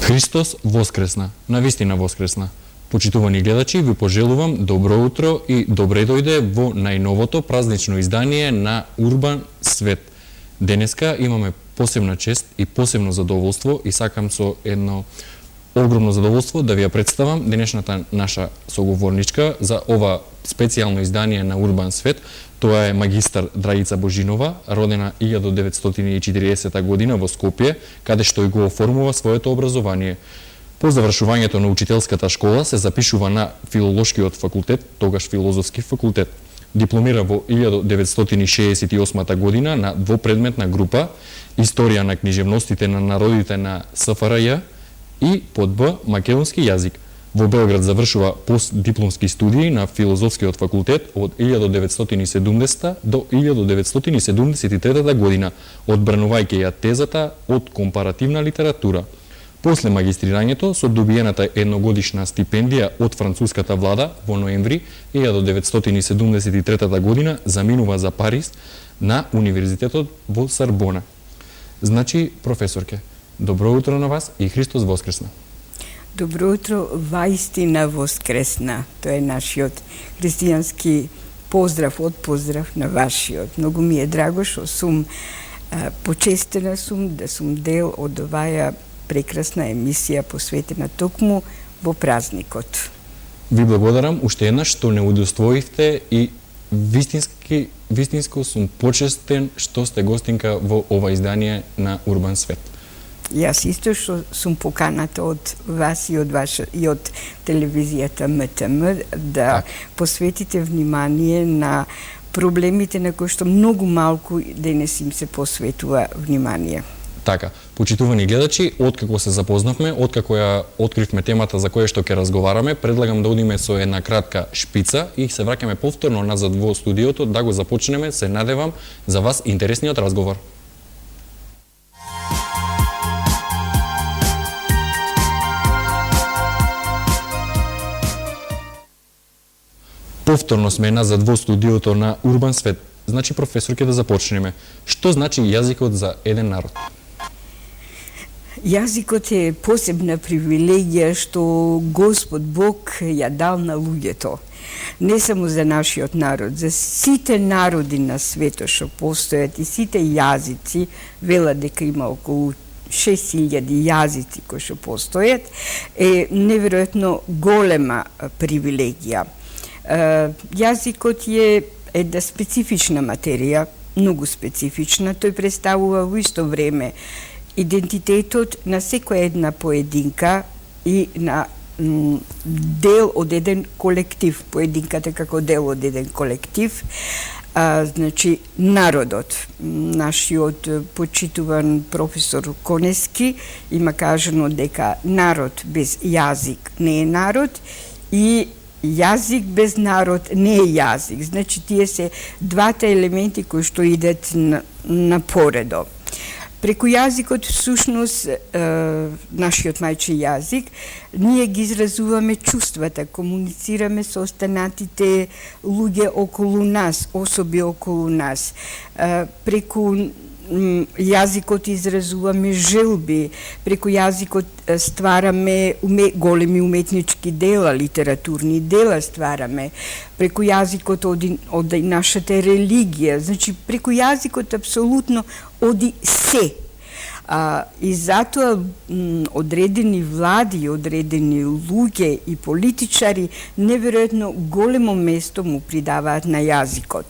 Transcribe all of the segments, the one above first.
Христос воскресна, навистина воскресна. Почитувани гледачи, ви пожелувам добро утро и добре дојде во најновото празнично издание на Урбан Свет. Денеска имаме посебна чест и посебно задоволство и сакам со едно огромно задоволство да ви ја представам денешната наша соговорничка за ова специјално издание на Урбан Свет. Тоа е магистар Драгица Божинова, родена 1940 година во Скопје, каде што и го оформува своето образование. По завршувањето на учителската школа се запишува на филолошкиот факултет, тогаш филозофски факултет. Дипломира во 1968 година на двопредметна група Историја на книжевностите на народите на СФРЈ и под Б македонски јазик. Во Белград завршува постдипломски студии на филозофскиот факултет од 1970 до 1973 година, одбранувајќи ја тезата од компаративна литература. После магистрирањето, со добиената едногодишна стипендија од француската влада во ноември 1973 година, заминува за Париз на Универзитетот во Сорбона. Значи, професорке, добро утро на вас и Христос воскресна. Добро утро, ваистина воскресна. Тоа е нашиот христијански поздрав на вашиот. Многу ми е драго што сум почестена да сум дел од оваа прекрасна емисија посветена токму во празникот. Ви благодарам уште еднаш што не удостоивте и вистинско сум почестен што сте гостинка во ова издание на Урбан Свет. Јас исто што сум поканата од вас и од телевизијата МТМ да посветите внимание на проблемите на кои што многу малку денес им се посветува внимание. Така, почитувани гледачи, откако се запознавме, откако ја откривме темата за која што ќе разговараме, предлагам да одиме со една кратка шпица и се враќаме повторно назад во студиото да го започнеме, се надевам за вас интересниот разговор. Повторно сме назад во студиото на Урбан Свет. Значи, професорке, да започнеме. Што значи јазикот за еден народ? Јазикот е посебна привилегија што Господ Бог ја дал на луѓето. Не само за нашиот народ, за сите народи на светот што постојат и сите јазици, велат дека има околу 6000 јазици кои што постојат, е неверојатно голема привилегија. Јазикот е една специфична материја, многу специфична. Тој представува во исто време идентитетот на секоја една поединка и на дел од еден колектив, поединката како дел од еден колектив. Значи, народот, нашиот почитуван професор Конески има кажано дека народ без јазик не е народ и јазик без народ не е јазик. Значи, тие се двата елементи кои што идат на поредо. Преку јазикот, всушност, нашиот мајчин јазик, ние ги изразуваме чувствата, комуницираме со останатите луѓе околу нас, особи околу нас. Преку јазикот изразуваме желби, преку јазикот ствараме големи уметнички дела, литературни дела ствараме, преку јазикот оди нашата религија, значи преку јазикот апсолутно оди се. И затоа одредени влади, одредени луѓе и политичари неверојатно големо место му придаваат на јазикот.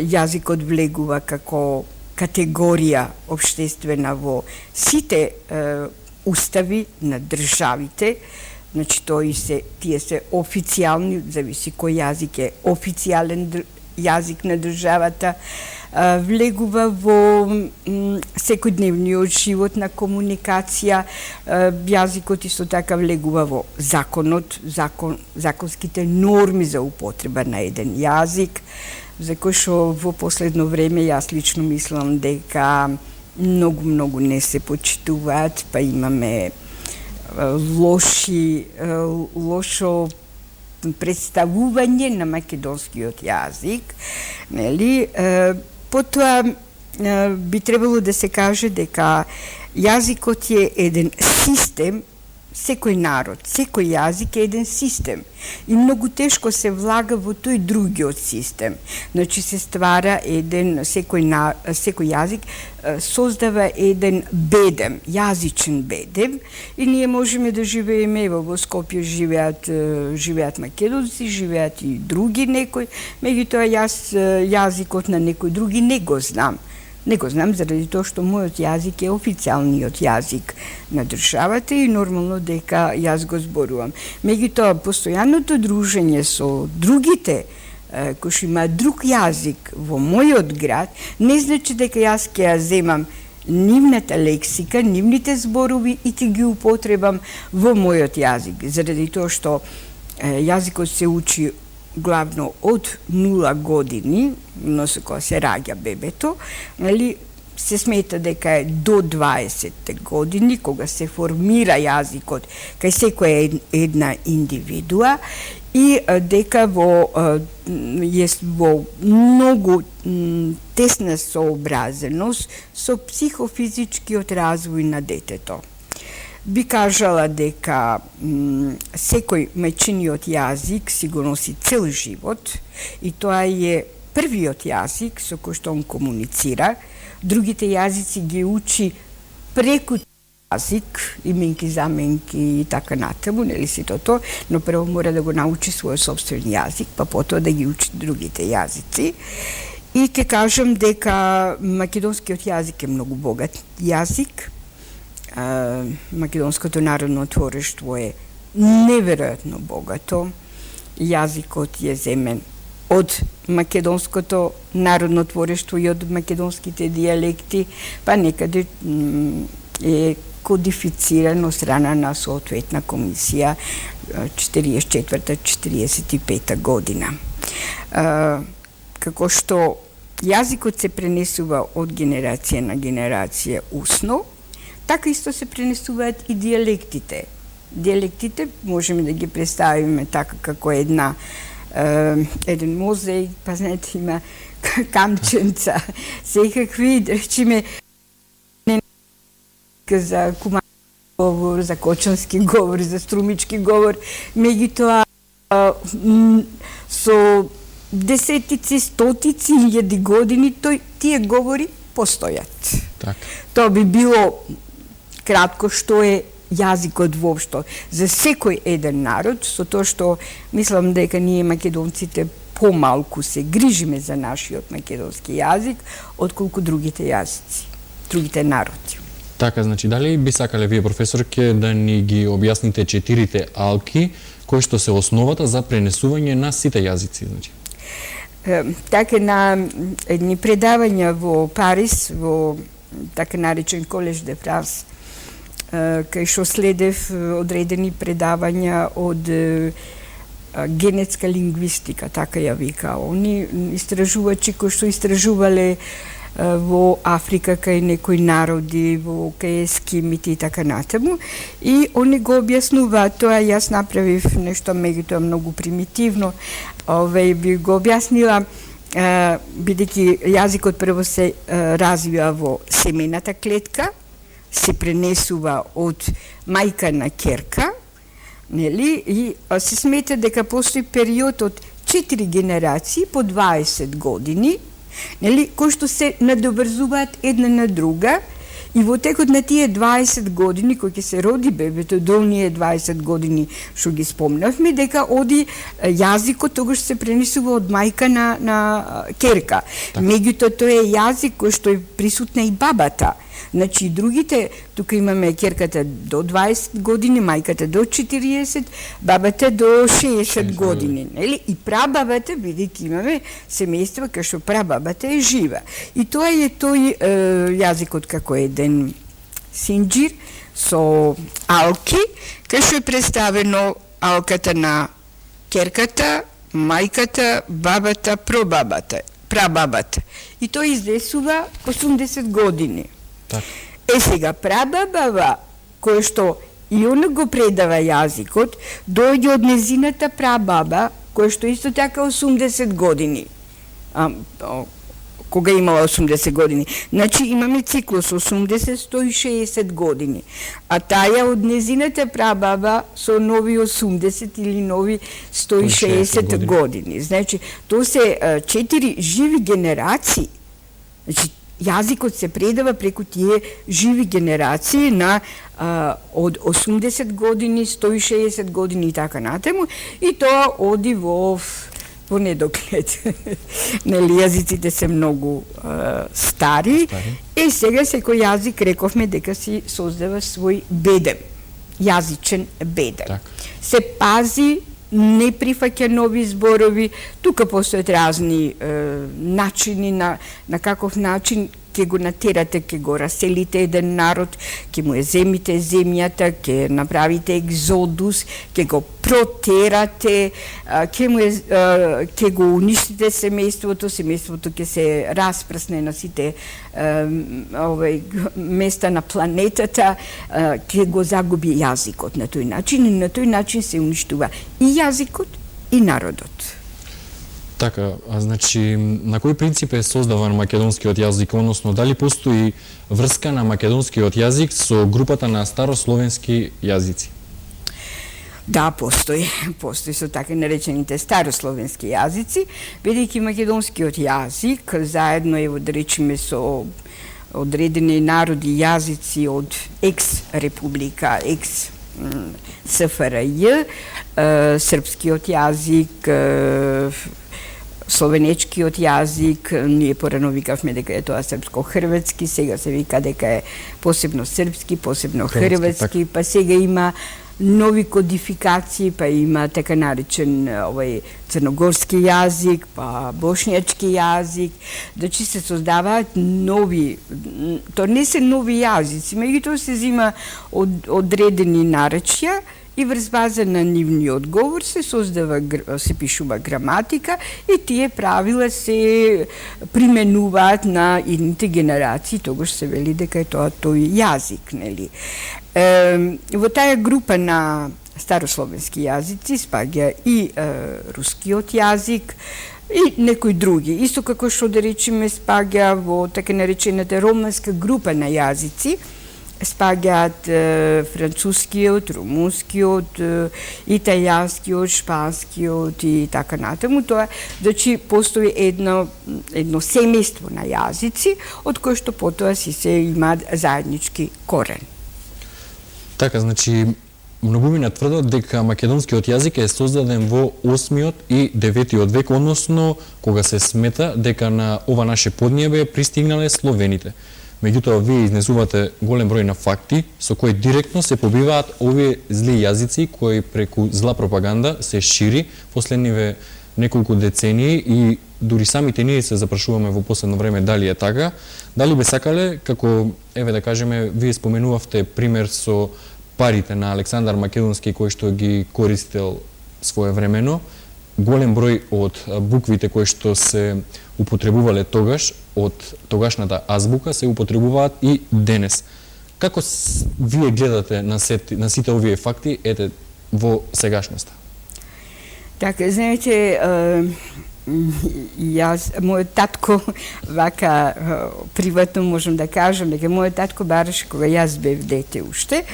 Јазикот влегува како категорија општествена во сите устави на државите, значи тие се официјални, зависи кој јазик е официјален јазик на државата, влегува во секојдневниот живот на комуникација, јазикот исто така влегува во законските норми за употреба на еден јазик, за кој што во последно време јас лично мислам дека многу не се почитуваат, па имаме лошо представување на македонскиот јазик, нели? Потоа би требало да се каже дека Јазикот е еден систем, секој народ, секој јазик е еден систем и многу тешко се влага во тој другиот систем. Значи се ствара еден, секој јазик создава еден бедем, јазичен бедем и ние можеме да живееме, ево во Скопје живеат македонци, живеат и други некои, меѓутоа јас јазикот на некој други не го знам. Не го знам заради тоа што мојот јазик е официјалниот јазик на државата и нормално дека јас го зборувам. Меѓутоа, постојаното дружење со другите кои што имаат друг јазик во мојот град, не значи дека јас ќе ја земам нивната лексика, нивните зборови и ќе ги употребам во мојот јазик. Заради тоа што јазикот се учи главно од 0 години, односно кога се раѓа бебето, нели, се смета дека е до 20 години, кога се формира јазикот кај секоја една индивидуа и дека во многу тесна сообразеност со психофизичкиот развој на детето. Би кажала дека секој мајчиниот јазик си го носи цел живот и тоа е првиот јазик со кој што он комуницира. Другите јазици ги учи преку јазик, именки, заменки и така натаму, нели сето тоа, но прво мора да го научи својот собствен јазик, па потоа да ги учи другите јазици. И ќе кажам дека македонскиот јазик е многу богат јазик. Македонското народно творештво е неверојатно богато. Јазикот е земен од македонското народно творештво и од македонските дијалекти, па некаде е кодифициран од страна на соодветна комисија 44-45 година. Како што јазикот се пренесува од генерација на генерација усно, така исто се пренесуваат и дијалектите. Дијалектите можеме да ги представиме така како еден музеј, па знаете има камченца, секакви, да речеме, за кумански говор, за кочански говор, за струмички говор, меѓутоа со десетици, стотици, илјади години тие говори постојат. Так. Тоа би било кратко што е јазикот воопшто за секој еден народ, со тоа што мислам дека ние македонците помалку се грижиме за нашиот македонски јазик отколку другите јазици, другите народи. Така, значи, дали би сакале вие, професорке, да ни ги објасните 4 алки кои што се основата за пренесување на сите јазици, значи? Така на едни предавања во Париз, во така наречен Колеж де Франс, кај што следев одредени предавања од генетска лингвистика, така ја вика. Они истражувачи кои што истражувале во Африка кај некои народи, во кај ескимите и така натаму. И они го објаснуваат тоа, јас направив нешто меѓутоа многу примитивно, би го објаснила, бидејќи јазикот прво се развива во семената клетка, се пренесува од мајка на ќерка, нели, и се смета дека постои период од 4 генерации по 20 години, нели, кои што се надоврзуваат една на друга и во текот на тие 20 години кои ќе се роди бебето до оние 20 години што ги спомнавме, дека оди јазикот тогаш се пренесува од мајка на ќерка. Меѓутоа тоа е јазик кој што е присутна и бабата. Значи и другите, тука имаме ќерката до 20 години, мајката до 40, бабата до 60 години, нели? И прабабата, бидејќи имаме семејства кај што прабабата е жива. И тоа е тој јазикот како еден синџир со алки, кај што е представено алката на ќерката, мајката, бабата, прабабата. И тоа изнесува 80 години. Так. Сега прабаба, која што и она го предава јазикот, дојде од незината прабаба, која што исто така 80 години. кога имала 80 години. Значи имаме циклус 80-160 години. А таја од незината прабаба со нови 80 или нови 160 години. Значи, тоа се 4 живи генерации. Значи, јазикот се предава преку тие живи генерации на од 80 години, 160 години и така натаму, и тоа оди во недоглед. Нели, јазиците се многу стари. И сега секој јазик, рековме дека си создава свој бедем, јазичен бедем. Се пази, не прифаќа нови зборови. Тука постојат разни начини на каков начин ќе го натерате, ќе го раселите еден народ, ќе му земите земјата, ќе направите екзодус, ќе го протерате, ќе го уништите семејството ќе се распрсне на сите места на планетата, ќе го загуби јазикот на тој начин, и на тој начин се уништува и јазикот и народот. Така, значи, на кој принцип е создаван македонскиот јазик, односно дали постои врска на македонскиот јазик со групата на старословенски јазици? Да, постои со така наречените старословенски јазици, бидејќи македонскиот јазик заедно да речеме со одредени народи јазици од екс-република, екс-СФРЈ, српскиот јазик, словенечкиот јазик, ние порано викавме дека е тоа српско-хрватски, сега се вика дека е посебно српски, посебно хрватски, па сега има нови кодификации, па има така наречен црногорски јазик, па бошњачки јазик, значи се создаваат нови, то не се нови јазици, меѓутоа се зима одредени наречја и врз база на нивниот говор се пишува граматика и тие правила се применуваат на идните генерации, тогаш се вели дека е тоа тој јазик, нели. Во таа група на старословенски јазици спаѓа и рускиот јазик и некои други. Исто како што да речеме спаѓа во така наречената романска група на јазици, спаѓаат францускиот, румунскиот, италијанскиот, шпанскиот и така натаму. Тоа, значи, постои едно семејство на јазици, од кои што потоа си се имаат заеднички корен. Така, значи, многумина тврдат дека македонскиот јазик е создаден во 8 и 9 век, односно кога се смета дека на ова наше поднебе пристигнале словените. Меѓутоа, вие изнесувате голем број на факти со кои директно се побиваат овие зли јазици кои преку зла пропаганда се шири последниве неколку децении и дури самите ние се запрашуваме во последно време дали е така. Дали би сакале, како, еве да кажеме, вие споменувавте пример со парите на Александар Македонски кој што ги користел своевремено, голем број од буквите кои што се употребувале тогаш од тогашната азбука се употребуваат и денес. Како вие гледате на сите овие факти во сегашноста? Така, знаете, мојот татко, вака приватно можам да кажам, дека мојот татко бараше кога јас бев дете уште,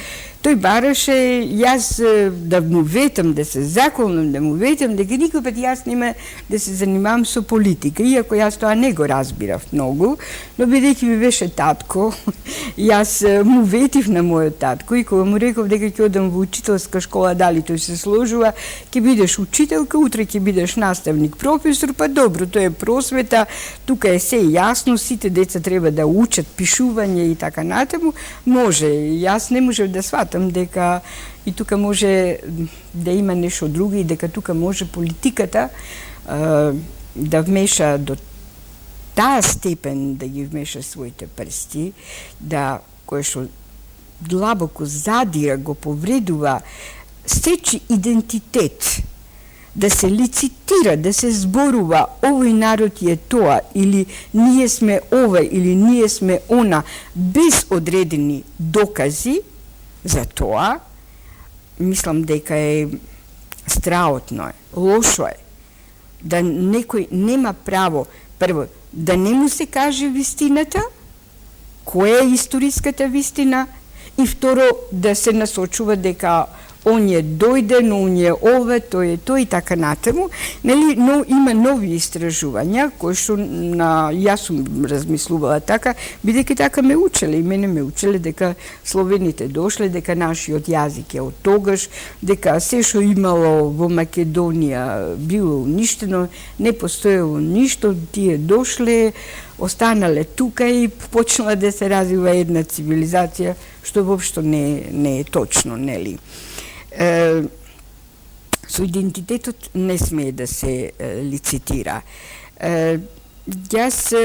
тој бараше јас да му ветам, да се заколнам, да му ветам дека никој пат јас нема да се занимавам со политика, иако јас тоа не го разбирав многу, но бидејќи ми беше татко, јас му ветив на мојот татко и кога му реков дека ќе одам во учителска школа, дали тој се сложува, ќе бидеш учителка, утре ќе бидеш наставник, професор, па добро, тоа е просвета, тука е се јасно, сите деца треба да учат пишување и така натаму, може, јас не можев да сватам дека и тука може да има нешто друго и дека тука може политиката да вмеша до таа степен да ги вмеша своите прсти, да кој што длабоко задира, го повредува, стечи идентитет, да се лицитира, да се зборува овој народ е тоа или ние сме ова или ние сме она без одредени докази за тоа, мислам дека е страотно, лошо е, да некој нема право, прво, да не му се каже вистината, која е историската вистина, и второ, да се насочува дека он е дојден, он е ова, тој е тој и така натаму. Нели, но има нови истражувања, кои што јас сум размислувала така, бидејќи така ме учеле, и мене ме учеле дека словените дошле, дека нашиот јазик е од тогаш, дека се што имало во Македонија било уништено, не постоело ништо, тие дошле, останале тука и почнала да се развива една цивилизација, што воопшто не е точно, нели? Со идентитетот не смее да се лицитира. Јас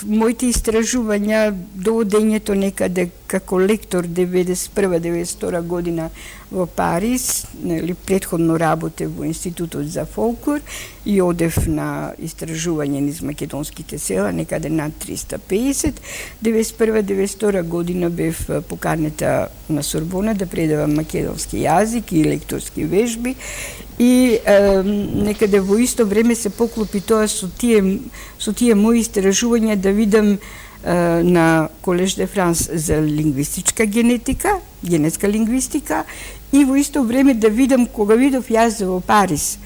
моите истражувања до одењето некаде како лектор 91-92 година во Париз, нели, претходно работев во Институтот за фолклор и одев на истражување низ македонските села, некаде над 350. 91-92 година бев поканета на Сорбона да предавам македонски јазик и лекторски вежби, и некаде во исто време се поклопи тоа со тие мои истражувања да видам на Колеж де Франс за лингвистичка генетика, генетска лингвистика, и во исто време да видам, кога видов јас во Париз,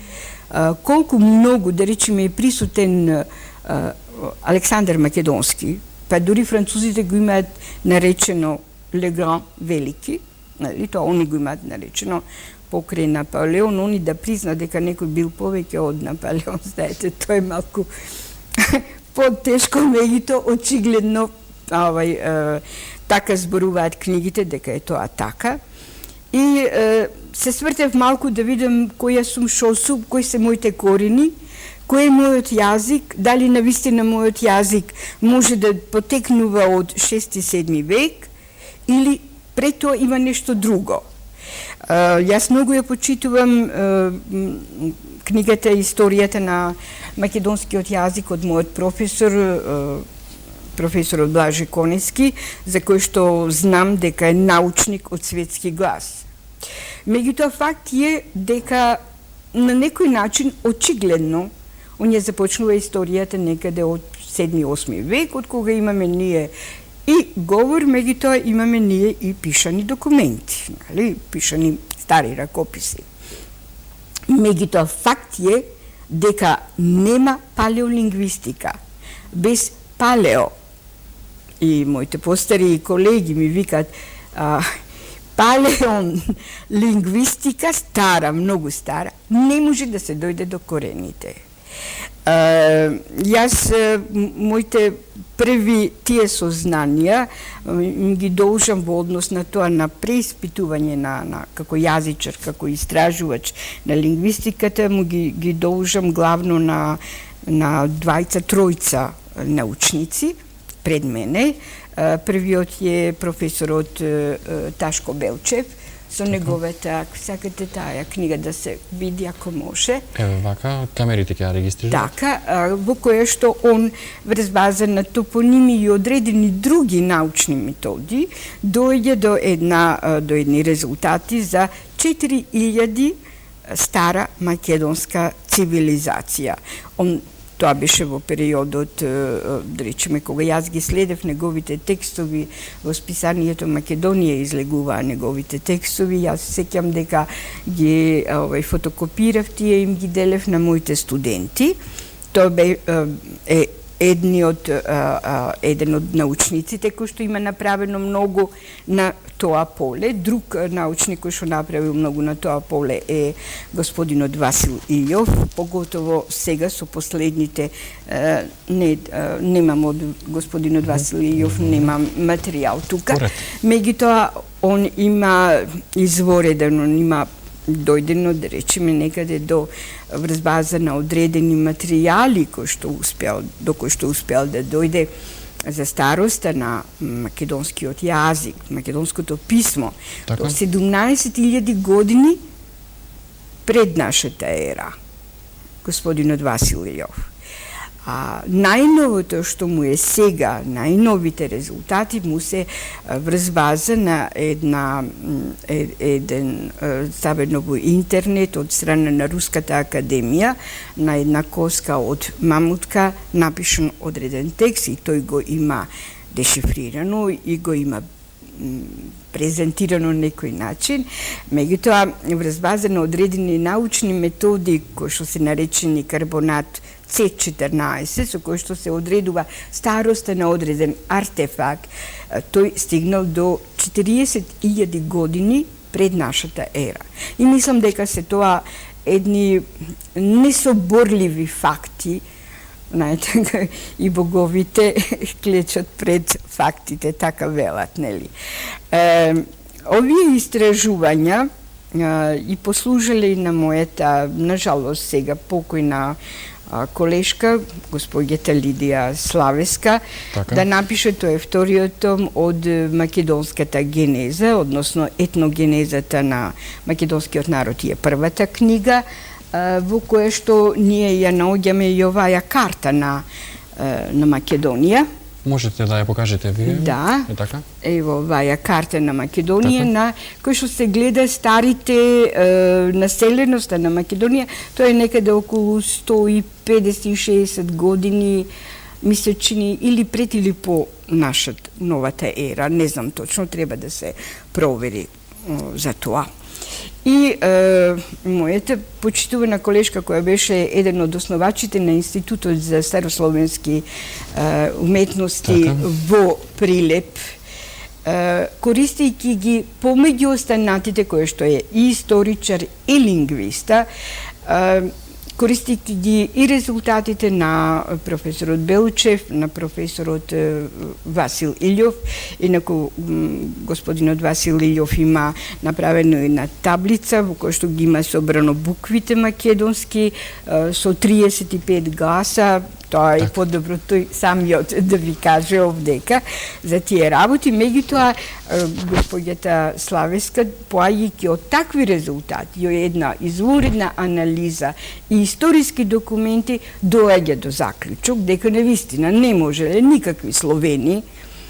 колку многу, да речеме, е присутен Александар Македонски, па дури французите го имаат наречено Le Grand Велики, нали, тоа они го имаат наречено покрај Наполеон, они да призна дека некој бил повеќе од Наполеон, знаете, тоа е малку по-тешко, меѓуто очигледно така зборуваат книгите дека е тоа така. И се свртев малку да видам која сум, шо сум, кои се моите корени, кој е мојот јазик, дали навистина мојот јазик може да потекнува од 6-7 век или пред тоа има нешто друго. Јас многу ја почитувам книгата Историјата на македонскиот јазик од мојот професорот Блаже Конески, за кој што знам дека е научник од светски глас. Меѓутоа, факт е дека на некој начин очигледно он ја започнува историјата некаде од 7-8 век, од кога имаме ние и говор, меѓутоа имаме ние и пишани документи, нали? Пишани стари ракописи. Меѓутоа, факт е дека нема палеолингвистика. Без палео, и моите постари колеги ми викат, палеон лингвистика, стара, многу стара, не може да се дојде до корените. Јас моите први тие сознанија ги должам во однос на тоа, на преиспитување на како јазичар, како истражувач на лингвистиката, му ги должам главно на двајца-тројца научници пред мене. Првиот е професорот Ташко Белчев, со неговата, ако сакате таа книга да се види, ако може. Еве вака, камерите ќе ја регистрираат. Така, во која што он врз база на топоними и одредени други научни методи дојде до едни резултати за 4000 стара македонска цивилизација. Тоа беше во периодот, да речеме, кога јас ги следев неговите текстови, во списанието Македонија излегуваа неговите текстови, јас сеќам дека ги фотокопирав тие, им ги делев на моите студенти. Тоа е еден од научниците кој што има направено многу на тоа поле. Друг научник кој што направил многу на тоа поле е господинот Васил Илјов, поготово сега со последните, немам од господинот Васил Илјов, немам материјал тука. Меѓутоа, он има извореден, он има дојдено, да речеме, некаде до врз база на одредени материјали до кои што успеал да дојде за староста на македонскиот јазик, македонското писмо, до 17.000 години пред нашата ера, господинот Васил Илјов. А најновото што му е сега, најновите резултати му се врз база на еден ставено во интернет од страна на Руската академија, на една коска од мамутка напишан одреден текст и тој го има дешифрирано и го има презентирано на некој начин, меѓутоа врз база на одредени научни методи кои што се наречени карбонат C14, со кој што се одредува староста на одреден артефакт, тој стигнал до 40.000 години пред нашата ера. И мислам дека се тоа едни несоборливи факти, знаете, и боговите клечат пред фактите, така велат, нели? Овие истражувања и послужеле на мојата, нажалост сега покојна колешка, господјата Лидија Славеска, така, да напише, тој е вториот том од македонската генеза, односно етногенезата на македонскиот народ, е првата книга, во која што ние ја наоѓаме и оваа карта на Македонија. Можете да ја покажете вие? Да. Е така? Ево оваа карта на Македонија, Така. на кој што се гледа старите населеноста на Македонија. Тоа е некаде околу 150-60 години, ми се чини, или пред или по нашата новата ера, не знам точно, треба да се провери за тоа. И мојата почитувана колешка, која беше еден од основачите на Институтот за старословенски уметности така, во Прилеп, користејќи ги помеѓу останатите, кој што е и историчар и лингвиста, користејќи ги и резултатите на професорот Белчев, на професорот Васил Илјов, инаку господинот Васил Илјов има направено една таблица во која што ги има собрано буквите македонски со 35 гласа. Тоа е подобро тој самиот да ви каже овдека за тие работи. Меѓутоа, господјата Славеска, поаѓајќи од такви резултати, и една изворена анализа и историски документи, доаѓа до заклучок дека навистина не можеле никакви Словени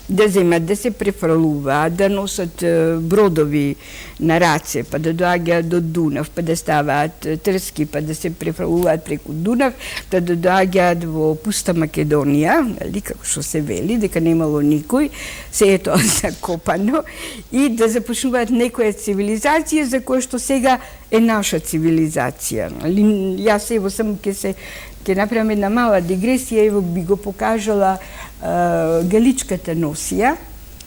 да земат, да се префрлуваат, да носат бродови на раце, па да доаѓаат до Дунав, па да ставаат трски, па да се префрлуваат преку Дунав, да доаѓаат во пуста Македонија, нели, како што се вели, дека немало никој, се е тоа закопано, и да започнуваат некоја цивилизација за која што сега е наша цивилизација. Јас ево само ќе направам една мала дигресија, ево би го покажала галичката носија,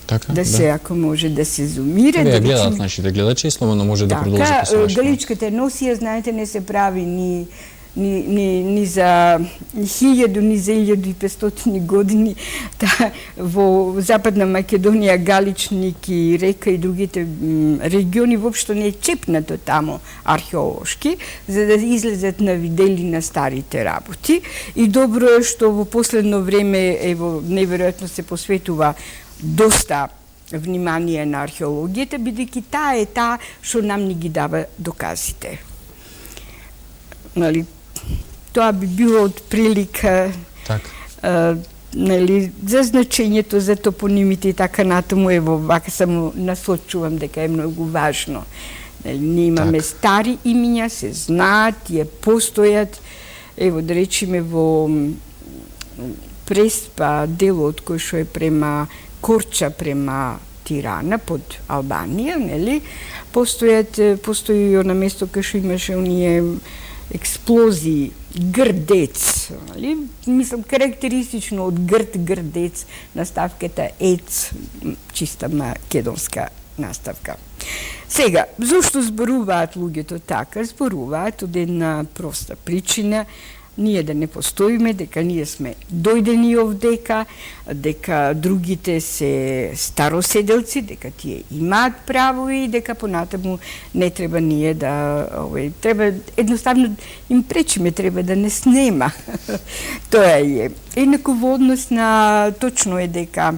така, да се, ако може да се зумира. Да гледаат нашите гледачи и слободно може да продолжи по своја. Галичката носија, знаете, не се прави ни за 1000, ни за 1500 години. Во Западна Македонија, Галичник и Река и другите региони воопшто не е чепнато тамо археолошки, за да излезат на видели на старите работи. И добро е што во последно време, ево, неверојатно се посветува доста внимание на археологијата, бидејќи таа е таа што нам ни ги дава доказите. Нали, тоа би било од прилика нали, за значењето, за топонимите и така натаму. Ево, вака само насочувам дека е многу важно. Нали, ние имаме стари имиња, се знаат, тие постојат. Ево, да речеме, во Преспа, делот кој што е према Корча, према Тирана, под Албанија, нели, постои на место кај што имаше оние експлозии, грдец, нали? Мислам, карактеристично од грдец, наставката ец, чиста македонска наставка. Сега, зошто зборуваат луѓето така? Зборуваат од една проста причина, ние да не постоиме, дека ние сме дојдени овдека, дека другите се староседелци, дека тие имаат право и дека понатаму не треба ние да... треба едноставно им пречиме, треба да не снема. Тоа е. Еднако во однос на... Точно е дека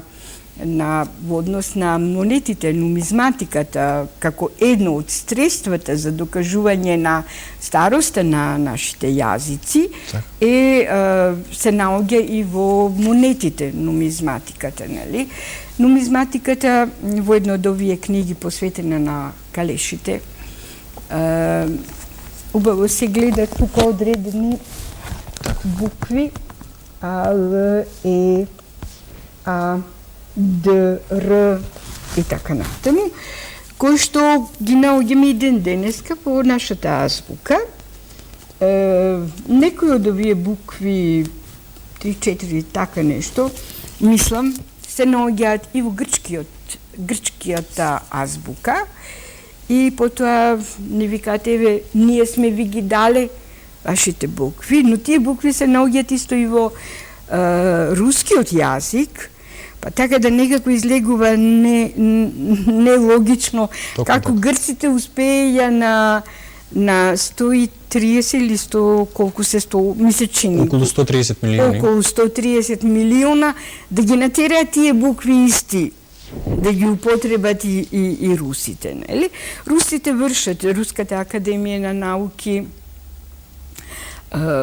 во однос на монетите, нумизматиката, како едно од средствата за докажување на староста на нашите јазици, се наоѓа и во монетите, нумизматиката, нели? Нумизматиката во една од овие книги посветена на калешите, убаво се гледа тука одредени букви А, Л, Е, А, Д, Р и така натаму, кои што ги наоѓаме и ден денеска по нашата азбука. Некои од овие букви, 3-4 така нешто, мислам, се наоѓаат и во грчкијата азбука, и потоа не викате, еве, ние сме ви ги дале вашите букви, но тие букви се наоѓаат исто и во рускиот јазик, па така да некако излегува нелогично, како грците успеја на 130 или 100, колку се 100, ми се чини. Околу 130 милиони. Околу 130 милиона, да ги натераат тие букви исти, да ги употребат и русите, нели? Русите вршат, Руската академија на науки,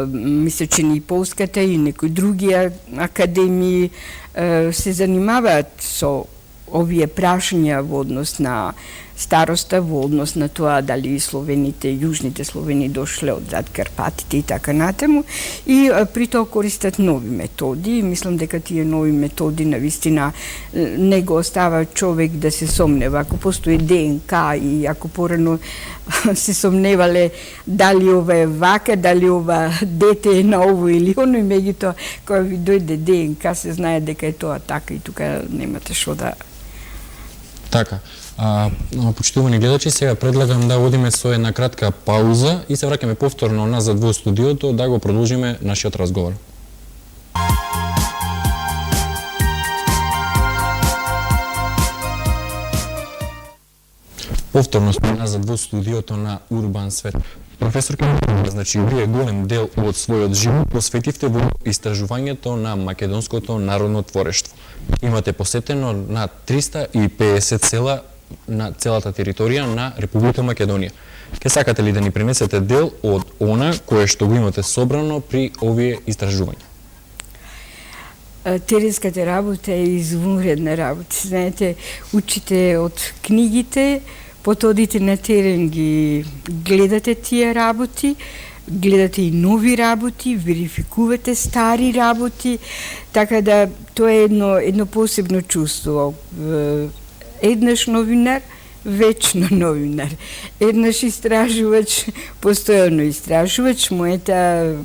мисля, че и Полската и некои други академии се занимаваат со овие прашања во однос на староста, во однос на тоа дали словените, јужните словени дошле од зад Карпатите и така натаму, и при тоа користат нови методи. Мислам дека тие нови методи навистина не го остава човек да се сомнева. Ако постои ДНК и ако порано се сомневале дали ова е вака, дали ова дете е на ово или оно, и меѓутоа кога ви дојде ДНК се знае дека е тоа така и тука немате што да... Така. Почитувани гледачи, сега предлагам да одиме со една кратка пауза и се враќаме повторно назад во студиото да го продолжиме нашиот разговор. Повторно сме назад во студиото на Урбан свет. Професор Камилова, значи, вие голем дел од својот живот посветивте во истражувањето на македонското народно творештво. Имате посетено на 350 села на целата територија на Република Македонија. Ке сакате ли да ни пренесете дел од она кое што го имате собрано при овие истражувања? Теренската работа е извонредна работа. Знаете, учите од книгите, потоа одите на терен, ги гледате тие работи, гледате и нови работи, верификувате стари работи, така да тоа е едно посебно чувство. Еднаш новинар, вечно новинар. Еднаш истражувач, постојано истражувач. Мојата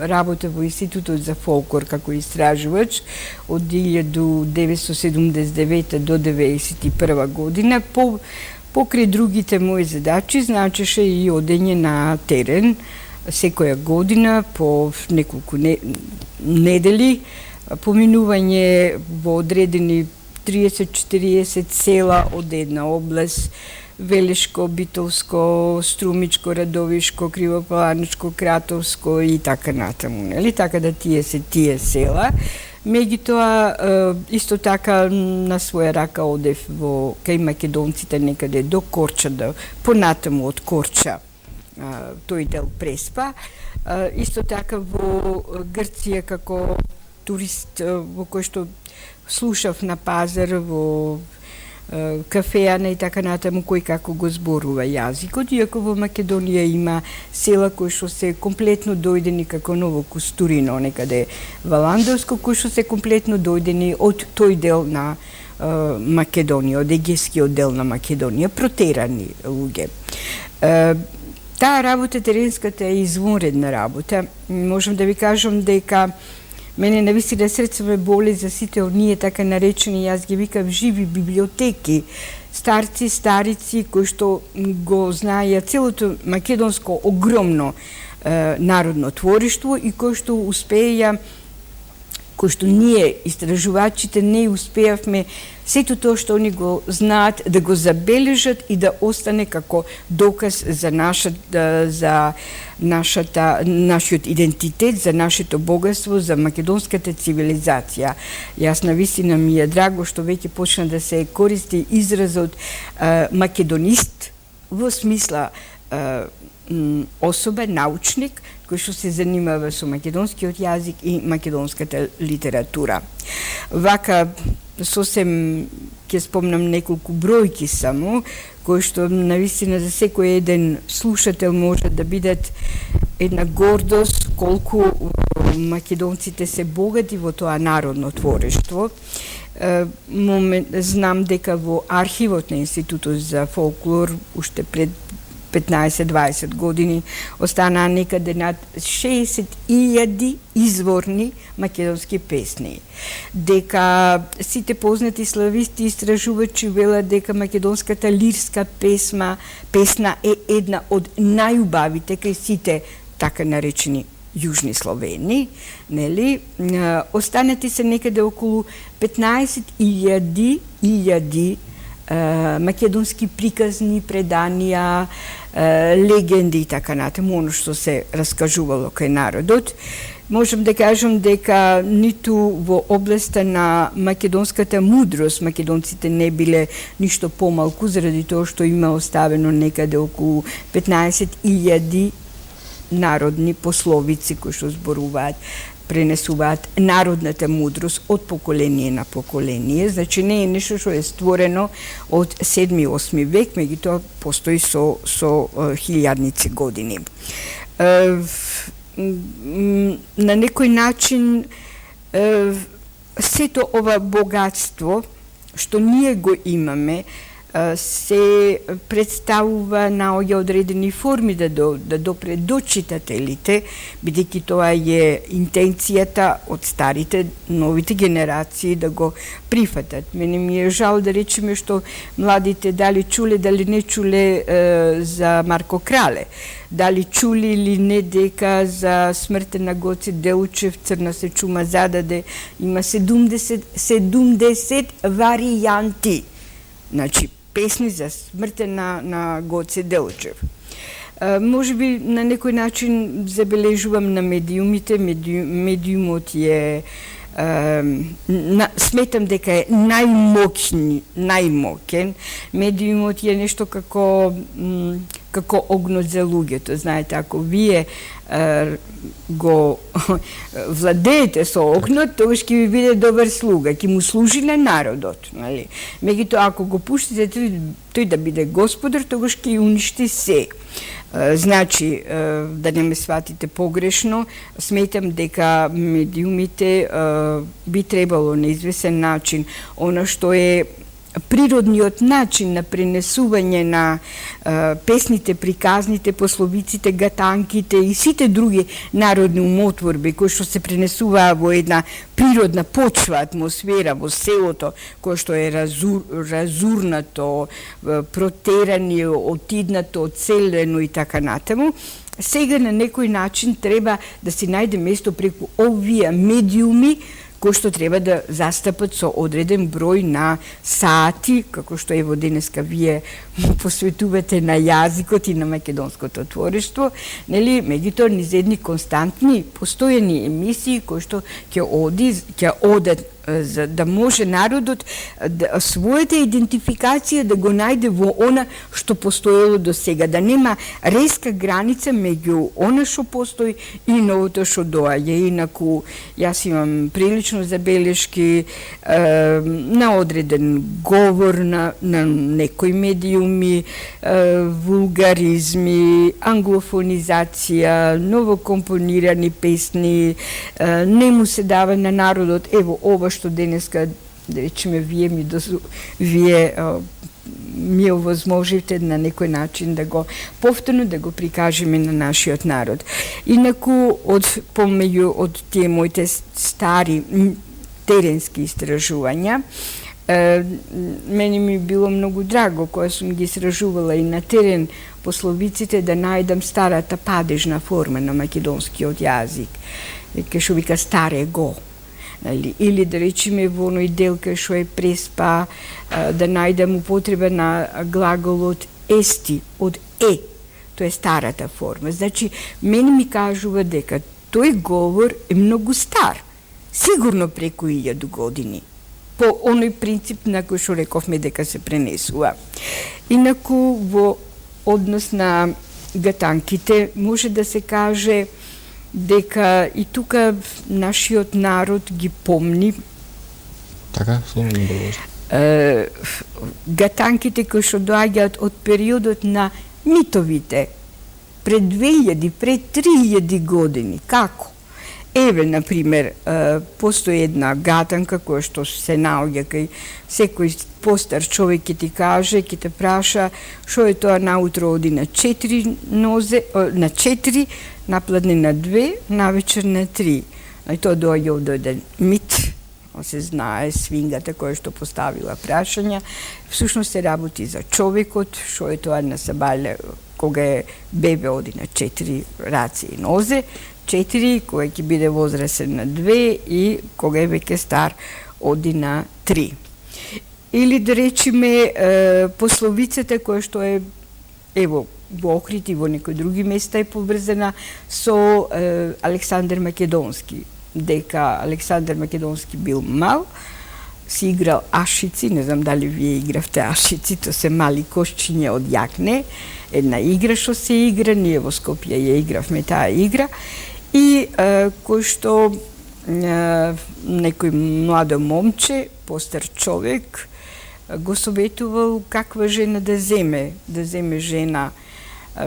работа во Институтот за фолклор како истражувач од 1979 до 1991 година, покрај другите мои задачи, значеше и одење на терен секоја година по неколку недели, поминување во одредени 30-40 села од една област, Велешко, Битолско, Струмичко, Радовишко, Кривополаничко, Кратовско и така натаму, нели? Така да тие се тие села. Меѓутоа, исто така на своја рака одев во кај македонците некаде до Корча, понатаму од Корча, тој дел Преспа. Исто така во Грција како турист, во кој што слушав на пазар, во кафејана и така натаму, кој како го зборува јазикот, иако во Македонија има села кои што се комплетно дојдени како Ново Костурино, некаде Валандовско, кои што се комплетно дојдени од тој дел на Македонија, од егејскиот дел на Македонија, протерани луѓе. Таа работа, теренската, е извонредна работа. Можам да ви кажам дека мене навистина срце ме боли за сите оние така наречени, јас ги викам живи библиотеки, старци, старици кои што го знаеја целото македонско огромно народно твориштво и кои што успеја кој што ние, истражувачите, не успеавме сето тоа што они го знаат да го забележат и да остане како доказ за нашиот идентитет, за нашето богатство, за македонската цивилизација. Јас навистина ми е драго што веќе почна да се користи изразот македонист во смисла особа, научник, кој што се занимава со македонскиот јазик и македонската литература. Вака, сосем ќе спомнам неколку бројки само, кои што навистина за секој еден слушател може да бидат една гордост колку македонците се богати во тоа народно творештво. Знам дека во архивот на Институтот за фолклор уште пред 15-20 години останаа некаде над 60.000 изворни македонски песни. Дека сите познати слависти истражувачи велат дека македонската лирска песна е една од најубавите кај сите така наречени јужни Словени, нели? Останати се некаде околу 15.000 македонски приказни, преданија, легенди и така натаму, оно што се раскажувало кај народот. Можам да кажам дека ниту во областа на македонската мудрост македонците не биле ништо помалку, заради тоа што има оставено некаде околу 15.000 народни пословици кои што зборуваат, пренесуваат народната мудрост од поколение на поколение. Значи не е нешто што е створено од 7-8 век, меѓутоа постои со хилјадници години. На некој начин сето ова богатство што ние го имаме се представува наоѓа одредени форми да допре до читателите, бидејќи тоа е интенцијата од старите, новите генерации да го прифатат. Мене ми е жал да речеме што младите дали чуле, дали не чуле за Марко Крале, дали чули или не дека за смртта на Гоце Делчев Црна се чума зададе, има 70 варијанти. Значи, песни за смртта на Гоце Делчев. Може би на некој начин забележувам на медиумите. Медиумот е сметам дека е најмоќен. Медиумот е нешто како огнот за луѓето. Знаете, ако вие го владеете со огнот, тогаш ќе ви биде добар слуга, ќе му служи на народот, нали? Меѓутоа, ако го пуштите тој да биде господар, тогаш ќе уништи се. Значи, да не ме сватите погрешно, сметам дека медиумите би требало на извесен начин она што е природниот начин на пренесување на песните, приказните, пословиците, гатанките и сите други народни умотворби кои што се пренесуваа во една природна почва, атмосфера во селото, кој што е разурнато, протерани, отиднато, оцелено и така натаму. Сега на некој начин треба да се најде место преку овие медиуми кои што треба да застапат со одреден број на сати, како што ево денеска вие посветувате на јазикот и на македонското творештво, нели, меѓутоа низ едни константни, постојани емисии кои што ќе одат за да може народот својата идентификација да го најде во она што постоело до сега, да нема резка граница меѓу она што постои и новото што доаѓа. Инаку, јас имам прилично забелешки на одреден говор на некои медиуми, вулгаризми, англофонизација, новокомпонирани песни, не му се дава на народот, ево, ова што денеска, да речеме, вие ми овозможите на некој начин да го повторно да го прикажеме на нашиот народ. Инаку, помеѓу од тие моите стари теренски истражувања, мене ми било многу драго кога сум ги истражувала и на терен пословиците да најдам старата падежна форма на македонскиот јазик, што вика старе го. Или да речеме во оној дел кај што е преспа, да најдем употреба на глаголот ести од е. Тоа е старата форма. Значи, мене ми кажува дека тој говор е многу стар. Сигурно преку 1000 години. По оној принцип на кој што рековме дека се пренесува. Инаку, во однос на гатанките, може да се каже дека и тука нашиот народ ги помни Така, слободно продолжи. гатанките кои што доаѓаат од периодот на митовите, пред 2000, пред 3000 години. Како? Еве, например, постои една гатанка која што се наоѓа кај секој постар човек ќе ти каже, ќе те праша што е тоа наутро оди на 4 нозе, на 4, напладне на 2, навечер на 3. И тоа доаѓа од еден мит, се знае свингата која што поставила прашања. Всушност се работи за човекот, што е тоа на сабале кога е бебе оди на 4 раци и нозе, 4, кога ќе биде возрасен на 2 и кога е веќе стар оди на 3. Или да речеме пословицата која што е, ево, во Охрид и во некои други места е поврзана со Александар Македонски, дека Александар Македонски бил мал, си играл ашици, не знам дали вие игравте ашици, то се мали кошчиња од јакне, една игра што се игра, ние во Скопје ја игравме таа игра, и кој што некој младо момче, постар човек, го советувал каква жена да земе жена.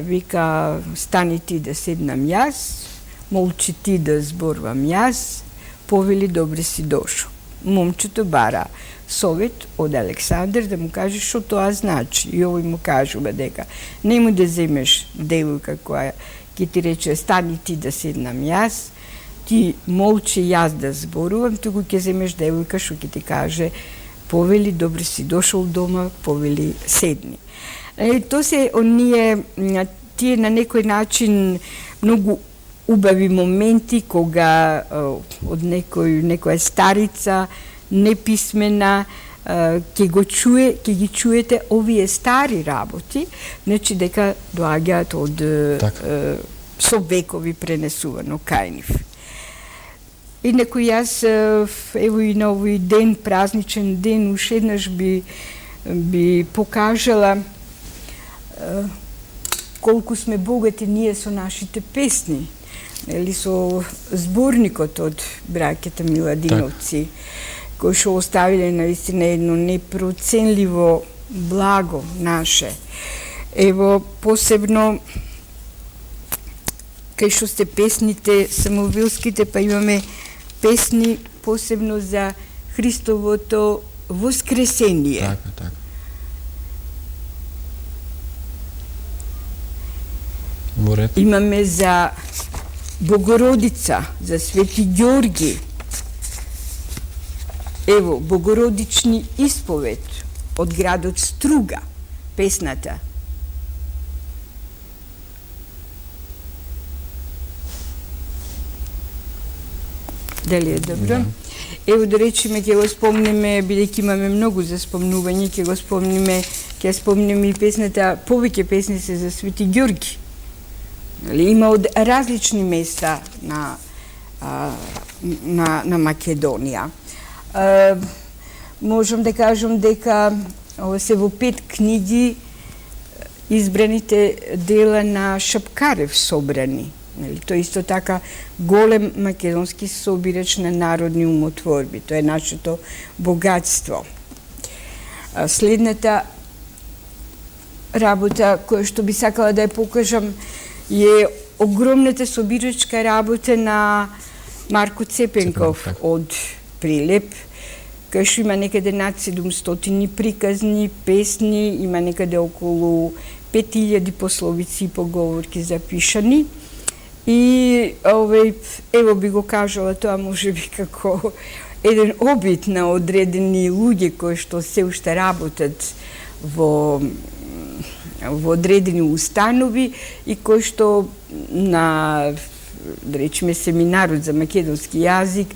Вика, стани ти да седнам јас, молчи ти да зборувам јас, повели добре си дошо. Момчето бара совет од Александар да му каже што тоа значи. И овој му кажува дека нему да земеш девојка која ќе ти рече стани ти да седнам јас, ти молчи јас да зборувам, туку ќе земеш девојка што ќе ти каже повели добре си дошол дома, повели седни. То се оние, тие на некој начин многу убави моменти кога од некоја старица, неписмена, ќе ги чуете овие стари работи, значи дека доаѓаат од со векови пренесувано кај нив. Инаку јас, ево и на овој ден, празничен ден, уште еднаш би покажала колку сме богати ние со нашите песни, или со зборникот од браќата Миладиновци, кои што оставиле наистина едно непроценливо благо наше. Ево, посебно кај што сте песните самовилските, па имаме песни посебно за Христовото воскресение. Така. Имаме за Богородица, за Свети Ѓорги. Ево, Богородични исповед од градот Струга, песната. Дали е добро? Да. Ево да речеме, ќе го спомнеме, бидејќи имаме многу за спомнување, ќе спомнеме и песната, повеќе песни се за Свети Ѓорги. Има од различни места на Македонија. Можам да кажам дека се во 5 книги избраните дела на Шапкарев собрани. Тој исто така голем македонски собирач на народни умотворби. Тоа е нашето богатство. Следната работа која што би сакала да ја покажам е огромната собирачка работа на Марко Цепенков од Прилеп, кај што има некаде над 700 приказни, песни, има некаде околу 5000 пословици и поговорки запишани. И ево би го кажала тоа може би како еден обид на одредени луѓе кои што се уште работат во одредени установи и кои што на, да речеме, семинарот за македонски јазик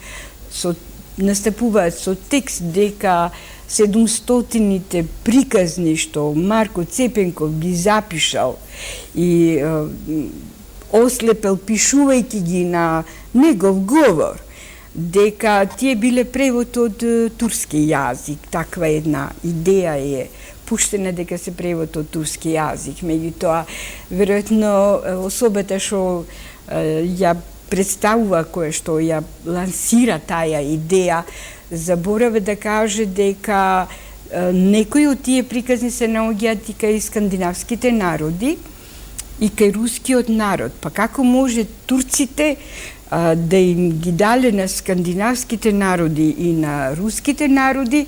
со настапуваат со текст дека 700-ните приказни што Марко Цепенков ги запишал и ослепел пишувајќи ги на негов говор, дека тие биле превод од турски јазик. Таква една идеја е пуштена дека се превод од турски јазик. Меѓутоа, веројатно особата што ја представува, која што ја лансира таја идеја, заборава да каже дека некои од тие приказни се наоѓаат и кај скандинавските народи и кај рускиот народ. Па како може турците да им ги дале на скандинавските народи и на руските народи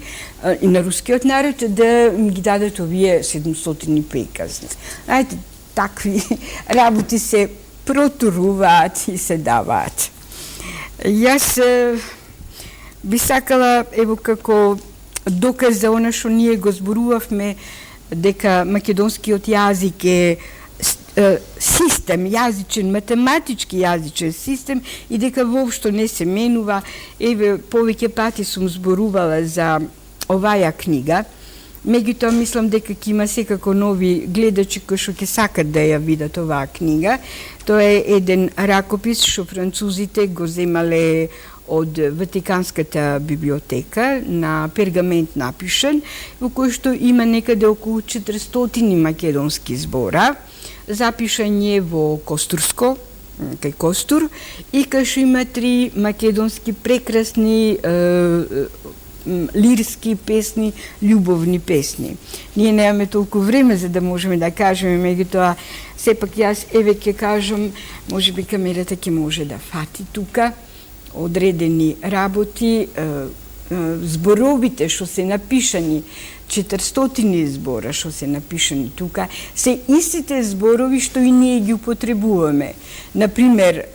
и на рускиот народ да им ги дадат овие 700 приказни. Знаете, такви работи се протуруваат и се даваат. Јас би сакала, ево како доказ за она што ние го зборувавме, дека македонскиот јазик е систем, јазичен, математички јазичен систем и дека воопшто не се менува. Еве, повеќе пати сум зборувала за оваја книга. Меѓутоа, мислам дека ќе има секако нови гледачи кои што ќе сакат да ја видат оваа книга. Тоа е еден ракопис што французите го земале од Ватиканската библиотека, на пергамент напишан, во кој што има некаде околу 400 македонски збора, запишан е во Костурско, кај Костур, и кај што има 3 македонски прекрасни лирски песни, љубовни песни. Ние немаме толку време за да можеме да кажеме, меѓутоа сепак јас еве ќе кажам, можеби камерата ќе може да фати тука одредени работи, зборовите што се напишани, 400 збора што се напишани тука, се истите зборови што и ние ги употребуваме. Например,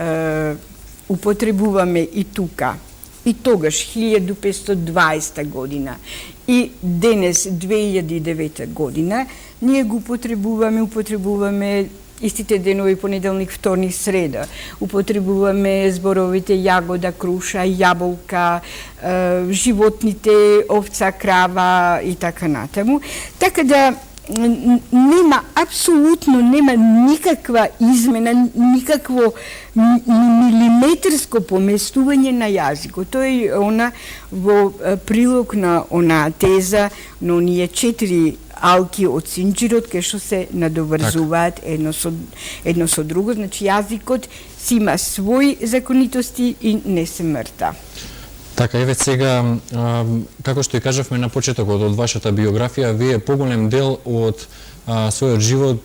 употребуваме и тука, и тогаш 1520 година и денес 2009 година, ние го употребуваме истите денови, понеделник, вторник, среда. Употребуваме зборовите јагода, круша, јаболка, животните, овца, крава и така натаму. Така да нема, апсолутно нема никаква измена, никакво милиметарско поместување на јазикот. Тоа е она во прилог на онаа теза, но оние 4 алки од синџирот кај што се надоврзуваат едно со друго. Значи јазикот си има своји законитости и не се мрта. Така, еве сега, како што и кажавме на почетокот од вашата биографија, вие поголем дел од својот живот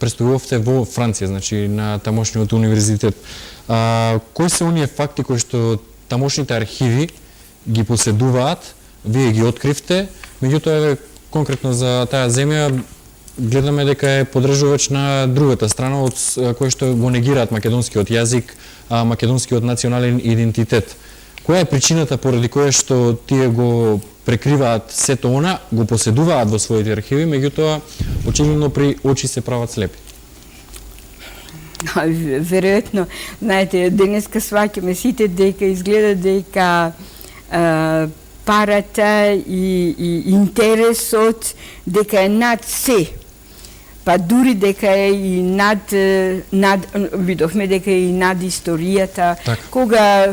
престојувавте во Франција, значи на тамошниот универзитет. Кои се оние факти кои што тамошните архиви ги поседуваат, вие ги откривте, меѓутоа еве конкретно за таа земја гледаме дека е подржувач на другата страна од кој што го негираат македонскиот јазик, македонскиот национален идентитет. Која е причината поради која што тие го прекриваат сето она, го поседуваат во своите архиви, меѓутоа очигледно при очи се прават слепи? Веројатно, знаете, денеска сваќаме сите дека изгледа дека парата и интересот дека е над се. Па дури дека е и над видовме дека е и над историјата, так. Кога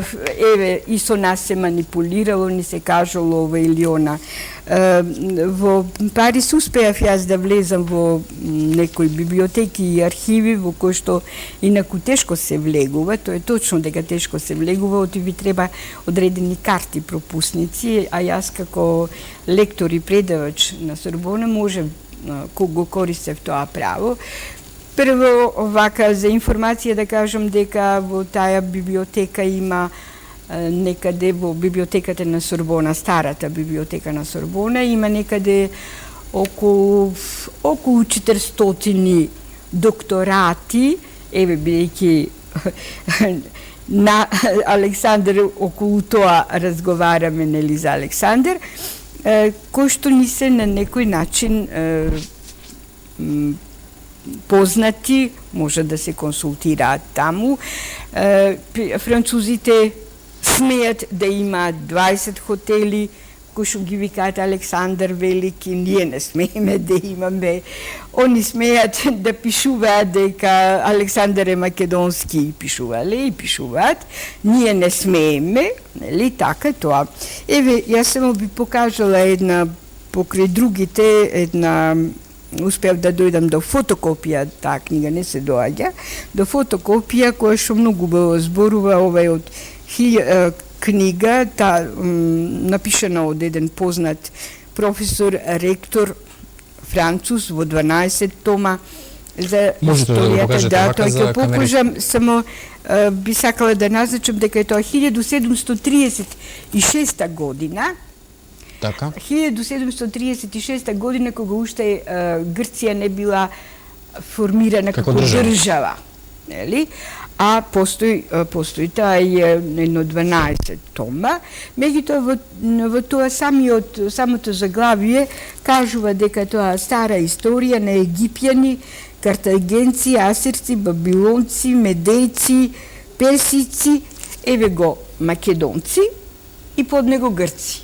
еве и со нас се манипулирало, ни се кажало ова или она. Во Париз успеав јас да влезам во некои библиотеки и архиви во кои што инаку тешко се влегува, тоа е точно дека тешко се влегува, оти ви треба одредени карти пропусници, а јас како лектор и предавач на Сорбона може го користев тоа право. Прво, овака, за информација да кажам дека во таа библиотека има некаде во библиотеката на Сорбона, старата библиотека на Сорбона, има некаде околу 400 докторати, еве бидејќи на Александар околу тоа разговараме, нели, за Александар, кои што ни се на некој начин познати, може да се консултираат таму. Французите смеат да има 20 хотели, кои што ги викаат Александар Велики, ние не смееме да имаме. Они смеат да пишуваат дека Александар е македонски и пишувале и пишуваат. Ние не смееме, нели, така тоа. Еве, јас само би покажала една, покрај другите, една, успеав да дојдам до фотокопија, таа книга не се доаѓа, до фотокопија која што многу убаво зборува, ова е од книга, напишана од еден познат професор, ректор, француз, во 12 тома за Можете историјата. да Тоа ќе покажам, само би сакала да назначам дека е тоа 1736 година. Така. 1736 година, кога уште Грција не била формирана како држава. Нели? А постои таа едно 12 тома. Меѓутоа во тоа самото заглавие кажува дека тоа стара историја на египјани, картагенци, асирци, бабилонци, медејци, персици, еве го македонци и под него грци.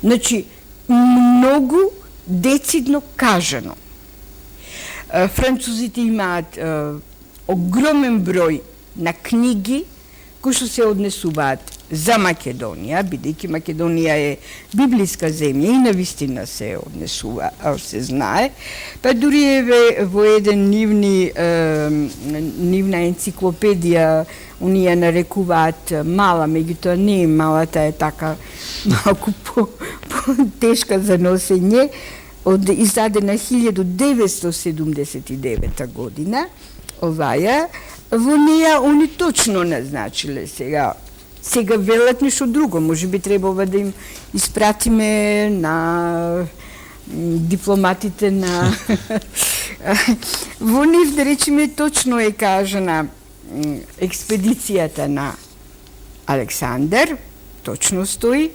Значи, многу децидно кажано. Французите имаат огромен број на книги кои што се однесуваат за Македонија, бидејќи Македонија е библиска земја и навистина се однесува, се знае. Па дури еве во еден нивна енциклопедија, оние нарекуваат мала, меѓутоа не е мала, таа е така малку по-тешка за носење, издадена 1979 година, оваја, во неја они точно назначиле сега. Сега велат нешто друго, може би требава да им испратиме на дипломатите на во нив, да речеме, точно е кажана експедицијата на Александар, точно стои.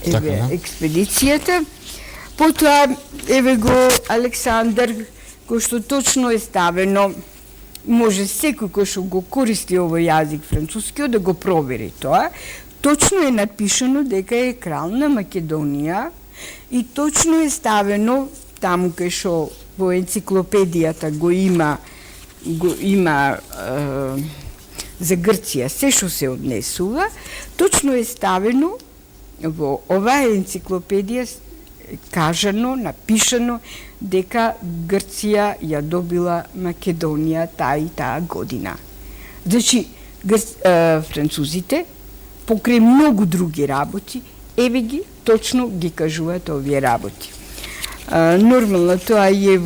Еве експедицијата. Потоа, еве го Александар, кој што точно е ставено, може секој кој што го користи овој јазик францускиот да го провери тоа. Точно е напишано дека е крал на Македонија и точно е ставено таму кај што во енциклопедијата го има за Грција се што се однесува, точно е ставено во оваа енциклопедија кажано, напишано дека Грција ја добила Македонија таа и таа година. Значи, французите, покрај многу други работи, еве ги, точно ги кажуваат овие работи. Нормално тоа е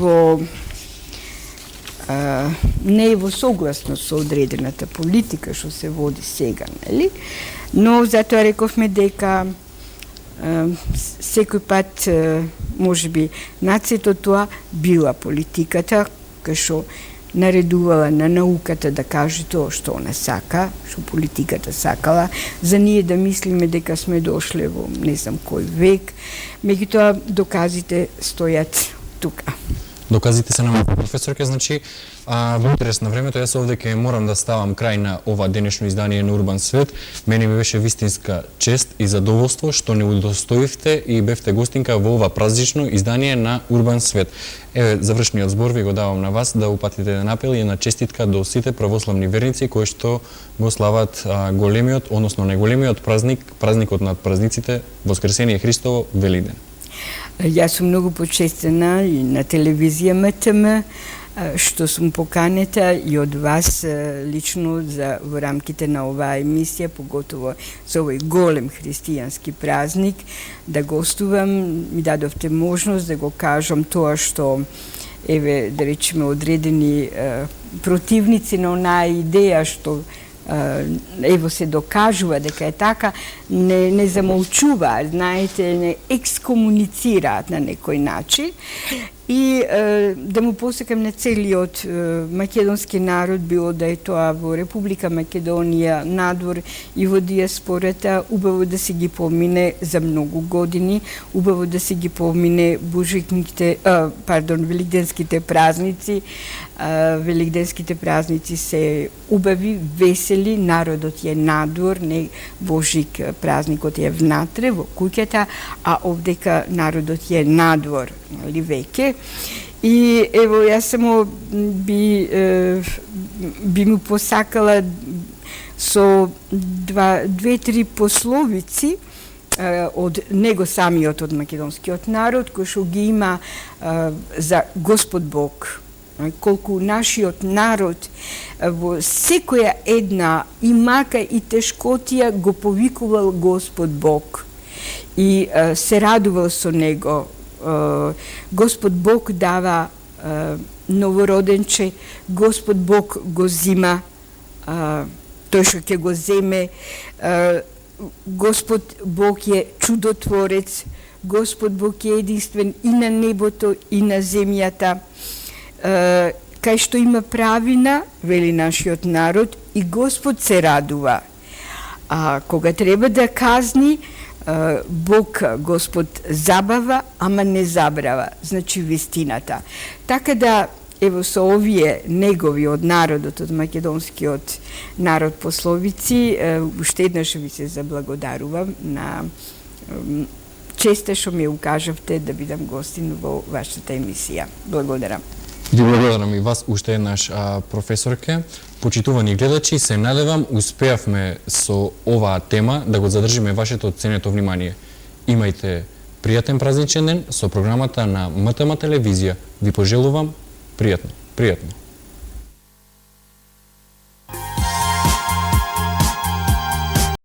не е во согласност со одредената политика што се води сега, нели? Но затоа рековме дека секој пат, можеби, нацето тоа била политиката, кај што наредувала на науката да каже тоа што она сака, што политиката сакала, за ние да мислиме дека сме дошле во не знам кој век, меѓутоа доказите стојат тука. Доказите се на професорке, значи, во интерес на времето, јас овде ќе морам да ставам крај на ова денешно издание на Урбан свет. Мене ми беше вистинска чест и задоволство што не удостоивте и бевте гостинка во ова празнично издание на Урбан свет. Еве, завршниот збор ви го давам на вас да упатите еден апел и една честитка до сите православни верници кои што го слават големиот, односно најголемиот празникот над празниците, Воскресение Христово, Велиден. Јас сум многу почестена и на телевизија МТМ, што сум поканета и од вас лично во рамките на оваа емисија, поготово за овој голем христијански празник, да гостувам. Ми дадовте можност да го кажам тоа што, еве, да речеме, одредени противници на онаа идеја што ево се докажува дека е така, не замолчуваат, знаете, не екскомуницираат на некој начин. И да му посекам на целиот македонски народ, било да е тоа во Република Македонија, надвор и во диаспората, убаво да се ги помине за многу години, убаво да се ги помине великденските празници. Великденските празници се убави, весели, народот е надвор, не Божик празникот е внатре, во куќата, а овдека народот е надвор, нели веќе. И ево, јас само би му посакала со две-три пословици од него самиот, од македонскиот народ, кој што ги има за Господ Бог. Колку нашиот народ во секоја една и мака и тешкотија го повикувал Господ Бог и се радувал со него. Господ Бог дава новороденче, Господ Бог го зима, тој што ќе го земе, Господ Бог е чудотворец, Господ Бог е единствен и на небото и на земјата. Кај што има правина, вели нашиот народ, и Господ се радува. А кога треба да казни, Бог, Господ забава, ама не забрава, значи вистината. Така да, ево со овие негови од народот, од македонскиот народ пословици, уште еднаш ви се заблагодарувам на честа што ми укажавте да бидам гостин во вашата емисија. Благодарам. Ви благодарам и вас уште еднаш, професорке. Почитувани гледачи, се надевам успеавме со оваа тема да го задржиме вашето ценето внимание. Имајте пријатен празничен ден со програмата на МТМ телевизија. Ви пожелувам пријатно.